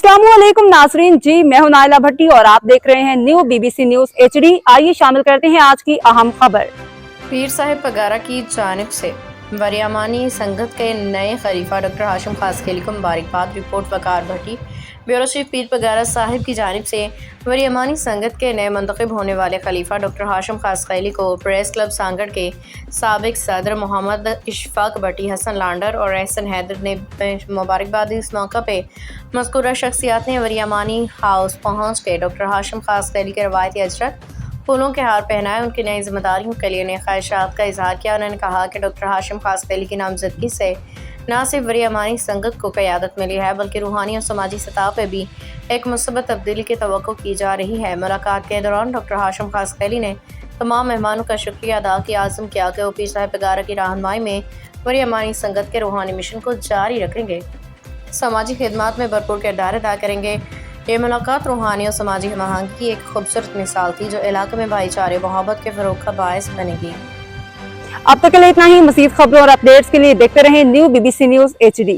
अस्सलामुअलैकुम नाजरीन जी, मैं हूं नाइला भट्टी और आप देख रहे हैं न्यू BBC न्यूज HD। आइए शामिल करते हैं आज की अहम खबर। पीर साहिब पगारा की जानिब से वरियामानी संगत के नए खलीफा डॉक्टर हाशिम खासखैली को मुबारकबाद। रिपोर्ट वकार भट्टी। ब्यूरो चीफ पीर पगारा साहिब की जानिब से वरियामानी संगत के नए मुंतखब होने वाले खलीफा डॉक्टर हाशिम खासखैली को प्रेस क्लब सांगड़ के साबिक सदर मोहम्मद इशफाक भट्टी, हसन लांडर और एहसन हैदर ने मुबारकबाद दी। इस मौका पे मज़कूरा शख्सियात ने वरियामानी हाउस पहुँच के डॉक्टर हाशिम खासखैली के रवायती अजरक फूलों के हार पहनाए, उनकी नई जिम्मेदारियों के लिए नए ख्वाहिशात का इजहार किया। उन्होंने कहा कि डॉक्टर हाशिम खासखैली की नामजदगी से न सिर्फ वरियामानी संगत को क़यादत मिली है बल्कि रूहानी और समाजी सतह पर भी एक मुस्बत तब्दीली की तवक्को की जा रही है। मुलाकात के दौरान डॉक्टर हाशिम खासखैली ने तमाम मेहमानों का शुक्रिया अदा किया, आज़म किया कि वो पीर साहिब पगारा की रहनुमाई में वरियामानी संगत के रूहानी मिशन को जारी रखेंगे, समाजी खिदमत में भरपूर किरदार अदा करेंगे। ये मुलाकात रूहानी और समाजी हम आहंगी की एक खूबसूरत मिसाल थी जो इलाके में भाईचारे मोहब्बत के फ़रोग़ का बायस बनेगी। अब तक के लिए इतना ही। मज़ीद खबरों और अपडेट्स के लिए देखते रहें न्यू BBC न्यूज HD।